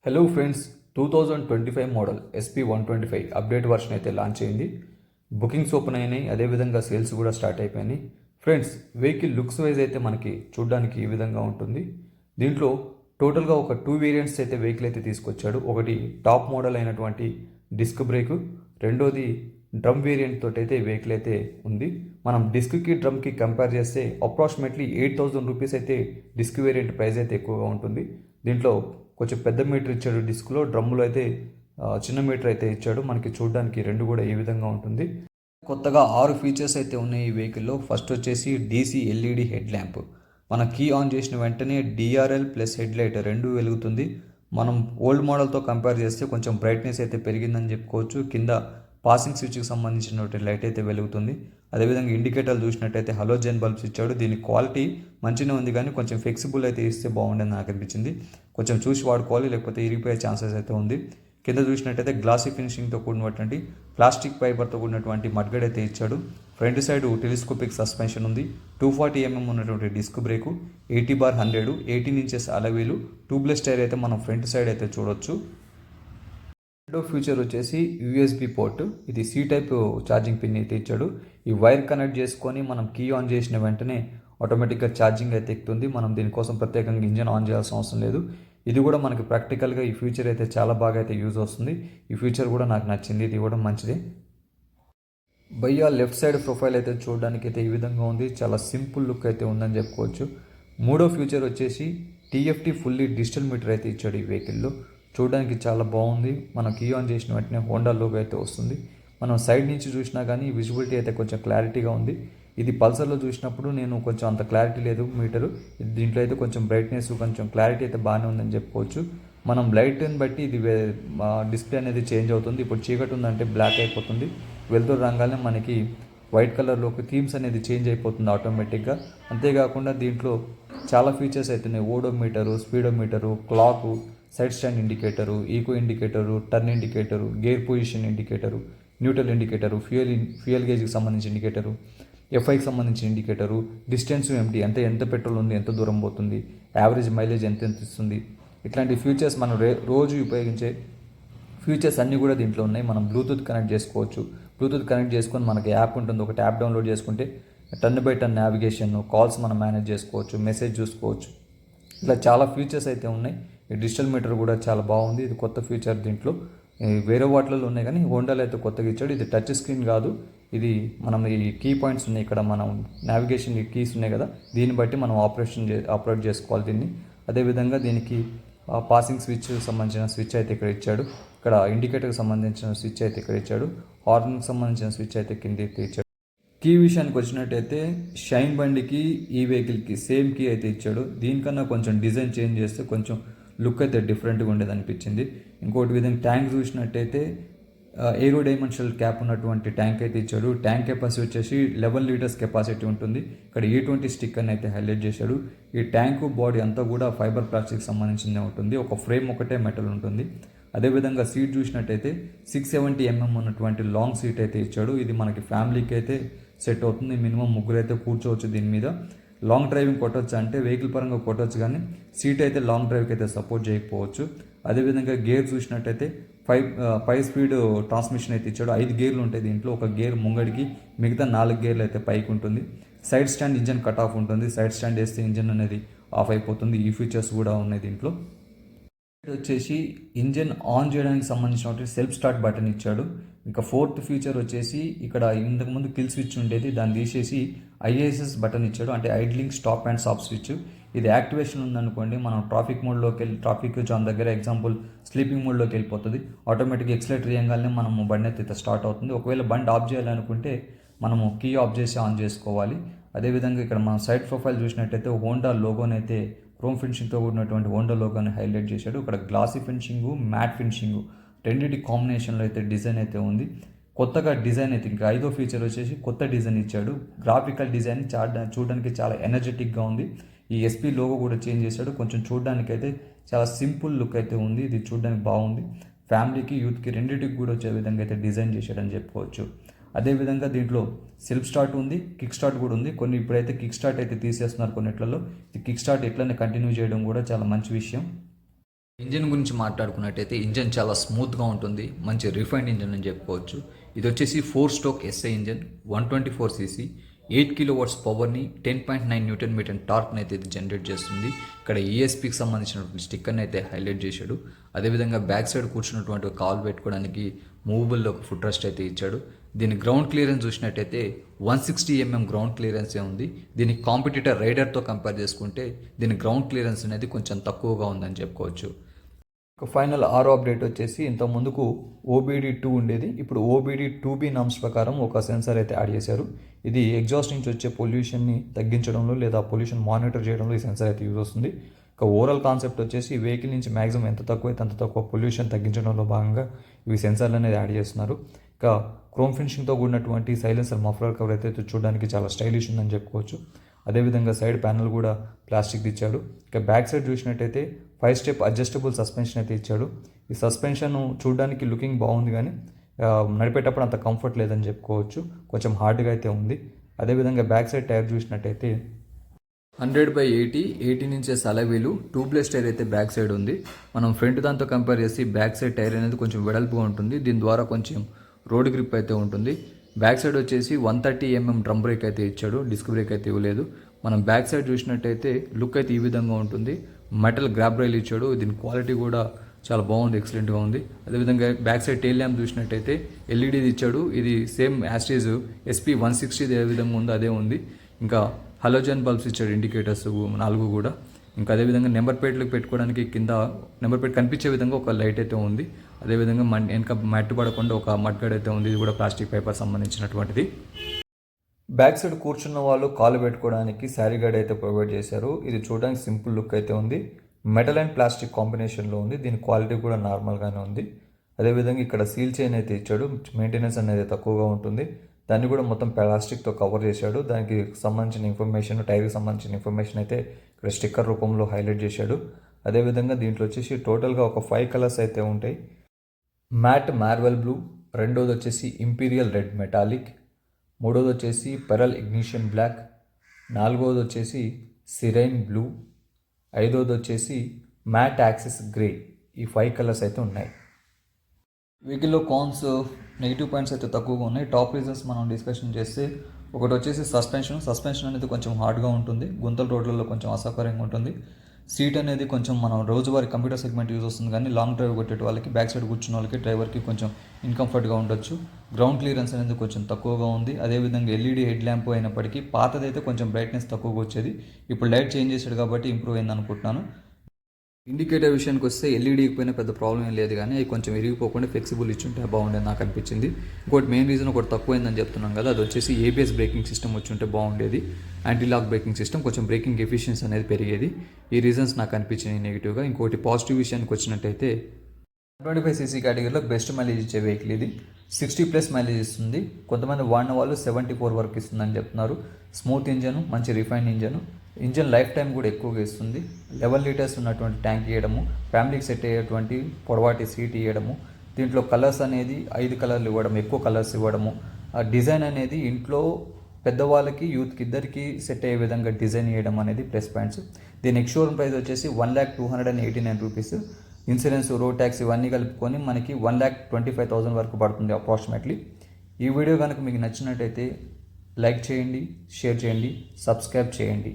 Hello friends, 2025 model SP125 update version అయితే launch అయింది. Bookings open అయినాయి, అదేవిధంగా సేల్స్ కూడా స్టార్ట్ అయిపోయినాయి. ఫ్రెండ్స్, వెహికల్ లుక్స్ వైజ్ అయితే మనకి చూడడానికి ఈ విధంగా ఉంటుంది. దీంట్లో టోటల్గా ఒక 2 వేరియంట్స్ అయితే వెహికల్ అయితే తీసుకొచ్చాడు. ఒకటి టాప్ మోడల్ అయినటువంటి డిస్క్ బ్రేక్, రెండోది డ్రమ్ వేరియంట్ తోటి అయితే వెహికల్ అయితే ఉంది. మనం డిస్క్కి డ్రమ్కి కంపేర్ చేస్తే అప్రాక్సిమేట్లీ 8,000 రూపీస్ అయితే డిస్క్ వేరియంట్ ప్రైస్ అయితే ఎక్కువగా ఉంటుంది. దీంట్లో కొంచెం పెద్ద మీటర్ ఇచ్చాడు డిస్క్లో, డ్రమ్ములో అయితే చిన్న మీటర్ అయితే ఇచ్చాడు. మనకి చూడడానికి రెండు కూడా ఈ విధంగా ఉంటుంది. కొత్తగా 6 ఫీచర్స్ అయితే ఉన్నాయి ఈ వెహికల్లో. ఫస్ట్ వచ్చేసి డీసీ ఎల్ఈడి హెడ్ ల్యాంప్. మన కీ ఆన్ చేసిన వెంటనే డిఆర్ఎల్ ప్లస్ హెడ్ లైట్ రెండు వెలుగుతుంది. మనం ఓల్డ్ మోడల్తో కంపేర్ చేస్తే కొంచెం బ్రైట్నెస్ అయితే పెరిగిందని చెప్పుకోవచ్చు. కింద పాసింగ్ స్విచ్కి సంబంధించినటువంటి లైట్ అయితే వెలుగుతుంది. అదేవిధంగా ఇండికేటర్లు చూసినట్టయితే హలోజన్ బల్బ్స్ ఇచ్చాడు. దీని క్వాలిటీ మంచిగా ఉంది, కానీ కొంచెం ఫ్లెక్సిబుల్ అయితే ఇస్తే బాగుండేది నాకు అనిపించింది. కొంచెం చూసి వాడుకోవాలి, లేకపోతే ఇరిగిపోయే ఛాన్సెస్ అయితే ఉంది. కింద చూసినట్టయితే గ్లాసీ ఫినిషింగ్తో కూడినటువంటి ప్లాస్టిక్ ఫైబర్తో కూడినటువంటి మడ్గడ్ అయితే ఇచ్చాడు. ఫ్రంట్ సైడ్ టెలిస్కోపిక్ సస్పెన్షన్ ఉంది. 240mm ఉన్నటువంటి disc break, 80/100, 18 inches అలవీలు, tubeless tyre అయితే మనం ఫ్రంట్ సైడ్ అయితే చూడొచ్చు. రెండో ఫీచర్ వచ్చేసి యూఎస్బి పోర్ట్. ఇది సి టైప్ ఛార్జింగ్ పిన్ అయితే ఇచ్చాడు. ఈ వైర్ కనెక్ట్ చేసుకొని మనం కీ ఆన్ చేసిన వెంటనే ఆటోమేటిక్గా ఛార్జింగ్ అయితే ఎక్కుతుంది. మనం దీనికోసం ప్రత్యేకంగా ఇంజన్ ఆన్ చేయాల్సిన అవసరం లేదు. ఇది కూడా మనకి ప్రాక్టికల్గా ఈ ఫీచర్ అయితే చాలా బాగా అయితే యూజ్ వస్తుంది. ఈ ఫీచర్ కూడా నాకు నచ్చింది, ఇది కూడా మంచిదే. భయ్యా లెఫ్ట్ సైడ్ ప్రొఫైల్ అయితే చూడడానికి అయితే ఈ విధంగా ఉంది. చాలా సింపుల్ లుక్ అయితే ఉందని చెప్పుకోవచ్చు. మూడో ఫీచర్ వచ్చేసి టీఎఫ్టీ ఫుల్లీ డిజిటల్ మీటర్ అయితే ఇచ్చాడు ఈ వెహికల్లో. చూడడానికి చాలా బాగుంది. మనం కీ ఆన్ చేసిన వెంటనే హోండా లోగో అయితే వస్తుంది. మనం సైడ్ నుంచి చూసినా కానీ విజిబిలిటీ అయితే కొంచెం క్లారిటీగా ఉంది. ఇది పల్సర్లో చూసినప్పుడు నేను కొంచెం అంత క్లారిటీ లేదు మీటరు. దీంట్లో అయితే కొంచెం బ్రైట్నెస్, కొంచెం క్లారిటీ అయితే బాగానే ఉందని చెప్పుకోవచ్చు. మనం లైట్ని బట్టి ఇది డిస్ప్లే అనేది చేంజ్ అవుతుంది. ఇప్పుడు చీకటి ఉందంటే బ్లాక్ అయిపోతుంది, వెలుతురు రంగానే మనకి వైట్ కలర్లోకి థీమ్స్ అనేది చేంజ్ అయిపోతుంది ఆటోమేటిక్గా. అంతేకాకుండా దీంట్లో చాలా ఫీచర్స్ అవుతున్నాయి. Odometer, speedometer, clock, side stand indicator, eco indicator, turn indicator, gear position indicator, neutral indicator, fuel గేజ్కి సంబంధించి ఇండికేటరు, ఎఫ్ఐకి సంబంధించిన ఇండికేటరు, డిస్టెన్స్ ఎంటీ అంటే ఎంత పెట్రోల్ ఉంది, ఎంత దూరం పోతుంది, యావరేజ్ మైలేజ్ ఎంత ఇస్తుంది, ఇట్లాంటి ఫీచర్స్ మనం రోజు ఉపయోగించే ఫీచర్స్ అన్నీ కూడా దీంట్లో ఉన్నాయి. మనం బ్లూటూత్ కనెక్ట్ చేసుకోవచ్చు. బ్లూటూత్ కనెక్ట్ చేసుకొని మనకి యాప్ ఉంటుంది, ఒకటి యాప్ డౌన్లోడ్ చేసుకుంటే turn by turn navigation, calls మనం మేనేజ్ చేసుకోవచ్చు, మెసేజ్ చూసుకోవచ్చు. ఇలా చాలా ఫీచర్స్ అయితే ఉన్నాయి. ఈ డిజిటల్ మీటర్ కూడా చాలా బాగుంది. ఇది కొత్త ఫీచర్ దీంట్లో. వేరే వాటిలలో ఉన్నాయి కానీ హోండాలో అయితే కొత్తగా ఇచ్చాడు. ఇది టచ్ స్క్రీన్ కాదు, ఇది మనం ఈ కీ పాయింట్స్ ఉన్నాయి ఇక్కడ, మనం నావిగేషన్ కీస్ ఉన్నాయి కదా, దీన్ని బట్టి మనం ఆపరేట్ చేసుకోవాలి దీన్ని. అదేవిధంగా దీనికి పాసింగ్ స్విచ్ సంబంధించిన స్విచ్ అయితే ఇక్కడ ఇచ్చాడు. ఇక్కడ ఇండికేటర్కి సంబంధించిన స్విచ్ అయితే ఇక్కడ ఇచ్చాడు. హార్న్కి సంబంధించిన స్విచ్ అయితే కింద ఇచ్చాడు. కీ విషయానికి వచ్చినట్టయితే షైన్ బండికి ఈ వెహికల్కి సేమ్ కీ అయితే ఇచ్చాడు. దీనికన్నా కొంచెం డిజైన్ చేంజ్ చేస్తే కొంచెం లుక్ అయితే డిఫరెంట్గా ఉండేది అనిపించింది. ఇంకోటి విధంగా ట్యాంక్ చూసినట్టయితే ఏరో డైమెన్షనల్ క్యాప్ ఉన్నటువంటి ట్యాంక్ అయితే ఇచ్చాడు. ట్యాంక్ కెపాసిటీ వచ్చేసి 11 లీటర్స్ కెపాసిటీ ఉంటుంది. ఇక్కడ E20 స్టిక్కర్ని అయితే హైలైట్ చేశాడు. ఈ ట్యాంకు బాడీ అంతా కూడా ఫైబర్ ప్లాస్టిక్ సంబంధించిందే ఉంటుంది. ఒక ఫ్రేమ్ ఒకటే మెటల్ ఉంటుంది. అదేవిధంగా సీట్ చూసినట్టయితే 670mm ఉన్నటువంటి లాంగ్ సీట్ అయితే ఇచ్చాడు. ఇది మనకి ఫ్యామిలీకి అయితే సెట్ అవుతుంది. మినిమం ముగ్గురు అయితే కూర్చోవచ్చు దీని మీద. లాంగ్ డ్రైవింగ్ కొట్టవచ్చు అంటే వెహికల్ పరంగా కొట్టవచ్చు, కానీ సీట్ అయితే లాంగ్ డ్రైవ్కి అయితే సపోర్ట్ చేయకపోవచ్చు. అదేవిధంగా గేర్ చూసినట్టయితే 5 స్పీడ్ ట్రాన్స్మిషన్ అయితే ఇచ్చాడు. 5 గేర్లు ఉంటాయి దీంట్లో. ఒక గేర్ ముంగడికి, మిగతా 4 గేర్లు అయితే పైకి ఉంటుంది. Side stand engine cut off ఉంటుంది. సైడ్ స్టాండ్ వేస్తే ఇంజన్ అనేది ఆఫ్ అయిపోతుంది. ఈ ఫీచర్స్ కూడా ఉన్నాయి దీంట్లో. వచ్చేసి ఇంజన్ ఆన్ చేయడానికి సంబంధించిన సెల్ఫ్ స్టార్ట్ బటన్ ఇచ్చాడు. ఇంకా ఫోర్త్ ఫీచర్ వచ్చేసి ఇక్కడ ఇంతకుముందు కిల్ స్విచ్ ఉండేది, దాన్ని తీసేసి ఐఏఎస్ఎస్ బటన్ ఇచ్చాడు. అంటే idling stop and stop switch. ఇది యాక్టివేషన్ ఉందనుకోండి, మనం ట్రాఫిక్ మోడ్లోకి వెళ్ళి, ట్రాఫిక్ జామ్ దగ్గర ఎగ్జాంపుల్ స్లీపింగ్ మోడ్లోకి వెళ్ళిపోతుంది. ఆటోమేటిక్గా ఎక్సలేటర్ వేయగానే మనము బండి అయితే స్టార్ట్ అవుతుంది. ఒకవేళ బండి ఆఫ్ చేయాలనుకుంటే మనము కీ ఆఫ్ చేసి ఆన్ చేసుకోవాలి. అదేవిధంగా ఇక్కడ మనం సైడ్ ప్రొఫైల్ చూసినట్టయితే హోండా లోగోనైతే క్రోమ్ ఫినిషింగ్తో కూడినటువంటి హోండా లోగోని హైలైట్ చేశాడు. ఇక్కడ గ్లాసీ ఫినిషింగు, మ్యాట్ ఫినిషింగు రెండింటి కాంబినేషన్లో అయితే డిజైన్ అయితే ఉంది. కొత్తగా డిజైన్ అయితే ఇంకా 5వ ఫీచర్ వచ్చేసి కొత్త డిజైన్ ఇచ్చాడు. గ్రాఫికల్ డిజైన్ చూడడానికి చాలా ఎనర్జెటిక్గా ఉంది. ఈ ఎస్పీ లోగో కూడా చేంజ్ చేశాడు. కొంచెం చూడడానికి అయితే చాలా సింపుల్ లుక్ అయితే ఉంది. ఇది చూడడానికి బాగుంది. ఫ్యామిలీకి, యూత్కి రెండింటికి కూడా వచ్చే విధంగా అయితే డిజైన్ చేశాడని చెప్పుకోవచ్చు. అదేవిధంగా దీంట్లో సెల్ఫ్ స్టార్ట్ ఉంది, కిక్ స్టార్ట్ కూడా ఉంది. ఇప్పుడైతే కిక్ స్టార్ట్ అయితే తీసేస్తున్నారు కొన్నిట్లలో. ఈ కిక్ స్టార్ట్ ఎట్లనే కంటిన్యూ చేయడం కూడా చాలా మంచి విషయం. ఇంజిన్ గురించి మాట్లాడుకున్నట్టయితే ఇంజిన్ చాలా స్మూత్గా ఉంటుంది, మంచి రిఫైన్డ్ ఇంజిన్ అని చెప్పుకోవచ్చు. ఇది వచ్చేసి 4 stroke SI engine, 124cc, 8 kW పవర్ని, 10.9 Nm టార్క్ని అయితే ఇది జనరేట్ చేస్తుంది. ఇక్కడ ఈఎస్పీకి సంబంధించినటువంటి స్టిక్కర్ని అయితే హైలైట్ చేశాడు. అదేవిధంగా బ్యాక్ సైడ్ కూర్చున్నటువంటి కాల్ పెట్టుకోవడానికి మూవబుల్ ఒక ఫుట్ రెస్ట్ అయితే ఇచ్చాడు. దీని గ్రౌండ్ క్లియరెన్స్ చూసినట్టయితే 160 mm గ్రౌండ్ క్లియరెన్సే ఉంది. దీని కాంపిటీటర్ రైడర్తో కంపేర్ చేసుకుంటే దీని గ్రౌండ్ క్లియరెన్స్ అనేది కొంచెం తక్కువగా ఉందని చెప్పుకోవచ్చు. ఫైనల్ ఆరో అప్డేట్ వచ్చేసి ఇంత ముందుకు OBD2 ఉండేది, ఇప్పుడు OBD2B నామ్స్ ప్రకారం ఒక సెన్సార్ అయితే యాడ్ చేశారు. ఇది ఎగ్జాస్ట్ నుంచి వచ్చే పొల్యూషన్ని తగ్గించడంలో లేదా పొల్యూషన్ మానిటర్ చేయడంలో ఈ సెన్సార్ అయితే యూజ్ వస్తుంది. ఇక ఓవరాల్ కాన్సెప్ట్ వచ్చేసి వెహికల్ నుంచి మ్యాక్సిమం ఎంత తక్కువ అయితే అంత తక్కువ పొల్యూషన్ తగ్గించడంలో భాగంగా ఇవి సెన్సార్లు అనేది యాడ్ చేస్తున్నారు. ఇక క్రోమ్ ఫినిషింగ్తో కూడినటువంటి సైలెన్సర్ మఫ్లర్ కవర్ అయితే చూడడానికి చాలా స్టైలిష్ ఉందని చెప్పుకోవచ్చు. అదేవిధంగా సైడ్ ప్యానల్ కూడా ప్లాస్టిక్ ఇచ్చాడు. ఇక బ్యాక్ సైడ్ చూసినట్టయితే 5 స్టెప్ అడ్జస్టబుల్ సస్పెన్షన్ అయితే ఇచ్చాడు. ఈ సస్పెన్షన్ చూడడానికి లుకింగ్ బాగుంది, కానీ నడిపేటప్పుడు అంత కంఫర్ట్ లేదని చెప్పుకోవచ్చు, కొంచెం హార్డ్గా అయితే ఉంది. అదేవిధంగా బ్యాక్ సైడ్ టైర్ చూసినట్టయితే 100/80 నుంచే సలవీలు, ట్యూబ్లెస్ టైర్ అయితే బ్యాక్ సైడ్ ఉంది. మనం ఫ్రంట్ దాంతో కంపేర్ చేసి బ్యాక్ సైడ్ టైర్ అనేది కొంచెం వెడల్పుగా ఉంటుంది, దీని ద్వారా కొంచెం రోడ్ గ్రిప్ అయితే ఉంటుంది. బ్యాక్ సైడ్ వచ్చేసి 130 mm డ్రమ్ బ్రేక్ అయితే ఇచ్చాడు, డిస్క్ బ్రేక్ అయితే ఇవ్వలేదు. మనం బ్యాక్ సైడ్ చూసినట్టయితే లుక్ అయితే ఈ విధంగా ఉంటుంది. మెటల్ గ్రాబ్ రైల్ ఇచ్చాడు, దీని క్వాలిటీ కూడా చాలా బాగుంది, ఎక్సలెంట్గా ఉంది. అదేవిధంగా బ్యాక్ సైడ్ టెయిల్ ల్యాంప్ చూసినట్టయితే ఎల్ఈడీది ఇచ్చాడు, ఇది సేమ్ యాస్టీజ్ SP160 ఏ విధంగా ఉందో అదే ఉంది. ఇంకా హలోజన్ బల్బ్స్ ఇచ్చాడు, ఇండికేటర్స్ 4 కూడా. ఇంకా అదేవిధంగా నెంబర్ ప్లేట్లకు పెట్టుకోవడానికి కింద నెంబర్ ప్లేట్ కనిపించే విధంగా ఒక లైట్ అయితే ఉంది. అదేవిధంగా వెనక మట్టి పడకుండా ఒక మడ్గాడ్ అయితే ఉంది, ఇది కూడా ప్లాస్టిక్ పేపర్ సంబంధించినటువంటిది. బ్యాక్ సైడ్ కూర్చున్న వాళ్ళు కాలు పెట్టుకోవడానికి శారీ గార్డ్ అయితే ప్రొవైడ్ చేశారు. ఇది చూడడానికి సింపుల్ లుక్ అయితే ఉంది, మెటల్ అండ్ ప్లాస్టిక్ కాంబినేషన్లో ఉంది, దీని క్వాలిటీ కూడా నార్మల్గానే ఉంది. అదేవిధంగా ఇక్కడ సీల్ చైన్ అయితే ఇచ్చాడు, మెయింటెనెన్స్ అనేది తక్కువగా ఉంటుంది. దాన్ని కూడా మొత్తం ప్లాస్టిక్తో కవర్ చేశాడు. దానికి సంబంధించిన ఇన్ఫర్మేషన్, టైర్కి సంబంధించిన ఇన్ఫర్మేషన్ అయితే ఇక్కడ స్టిక్కర్ రూపంలో హైలైట్ చేశాడు. అదేవిధంగా దీంట్లో వచ్చేసి టోటల్గా ఒక 5 కలర్స్ అయితే ఉంటాయి. మ్యాట్ మార్వెల్ బ్లూ, రెండోది వచ్చేసి ఇంపీరియల్ రెడ్ మెటాలిక్, మూడోది వచ్చేసి పెరల్ ఇగ్నిషన్ బ్లాక్, నాలుగోది వచ్చేసి సిరైన్ బ్లూ, ఐదోది వచ్చేసి మ్యాట్ యాక్సిస్ గ్రే. ఈ 5 కలర్స్ అయితే ఉన్నాయి. వెహికల్లో కాన్స్, నెగిటివ్ పాయింట్స్ అయితే తక్కువగా ఉన్నాయి. టాప్ రీజన్స్ మనం డిస్కషన్ చేస్తే ఒకటి వచ్చేసి సస్పెన్షన్ అనేది కొంచెం హార్డ్గా ఉంటుంది, గుంతల రోడ్లలో కొంచెం అసౌకర్యంగా ఉంటుంది. సీట్ అనేది కొంచెం మనం రోజువారీ కంప్యూటర్ సెగ్మెంట్ యూజ్ వస్తుంది, కానీ లాంగ్ డ్రైవ్ కొట్టే వాళ్ళకి, బ్యాక్ సైడ్ కూర్చున్న వాళ్ళకి, డ్రైవర్కి కొంచెం ఇన్కంఫర్ట్గా ఉండొచ్చు. గ్రౌండ్ క్లియరెన్స్ అనేది కొంచెం తక్కువగా ఉంది. అదేవిధంగా ఎల్ఈడి హెడ్ ల్యాంప్ అయినప్పటికీ పాతదైతే కొంచెం బ్రైట్నెస్ తక్కువగా వచ్చేది, ఇప్పుడు లైట్ చేంజ్ చేశాడు కాబట్టి ఇంప్రూవ్ అయింది అనుకుంటున్నాను. ఇండికేటర్ విషయానికి వస్తే ఎల్ఈడీకి పోయినా పెద్ద ప్రాబ్లం ఏం లేదు, కానీ అవి కొంచెం విరిగిపోకుండా ఫ్లెక్సిబుల్ ఇచ్చుంటే బాగుండేది నాకు అనిపించింది. ఇంకోటి మెయిన్ రీజన్ ఒకటి తక్కువైందని చెప్తున్నాం కదా, అది వచ్చేసి ABS బ్రేకింగ్ సిస్టమ్ వచ్చి ఉంటే బాగుండేది. యాంటీ లాక్ బ్రేకింగ్ సిస్టమ్, కొంచెం బ్రేకింగ్ ఎఫిషియన్సీ అనేది పెరిగేది. ఈ రీజన్స్ నాకు అనిపించినాయి నెగిటివ్గా. ఇంకోటి పాజిటివ్ విషయానికి వచ్చినట్టయితే 125cc కేటగిరీలో బెస్ట్ మైలేజ్ ఇచ్చే వెహికల్ ఇది. 60+ మైలేజ్ ఇస్తుంది. కొంతమంది వాడిన వాళ్ళు 74 వరకు ఇస్తుందని చెప్తున్నారు. స్మూత్ ఇంజన్, మంచి రిఫైన్ ఇంజన్ లైఫ్ టైం కూడా ఎక్కువగా ఇస్తుంది. 11 లీటర్స్ ఉన్నటువంటి ట్యాంక్ ఇవ్వడము, ఫ్యామిలీకి సెట్ అయ్యేటువంటి పొడవాటి సీట్ ఇవ్వడము, దీంట్లో కలర్స్ అనేది 5 కలర్లు ఇవ్వడం, ఎక్కువ కలర్స్ ఇవ్వడము, ఆ డిజైన్ అనేది ఇంట్లో పెద్దవాళ్ళకి యూత్కి ఇద్దరికి సెట్ అయ్యే విధంగా డిజైన్ చేయడం అనేది ప్లస్ పాయింట్స్. దీని ఎక్స్షోరూమ్ ప్రైస్ వచ్చేసి 1,289 రూపీస్. ఇన్సూరెన్స్, రోడ్ ట్యాక్స్ ఇవన్నీ కలుపుకొని మనకి 1,25,000 వరకు పడుతుంది అప్రాక్సిమేట్లీ. ఈ వీడియో కనుక మీకు నచ్చినట్టయితే లైక్ చేయండి, షేర్ చేయండి, సబ్స్క్రైబ్ చేయండి.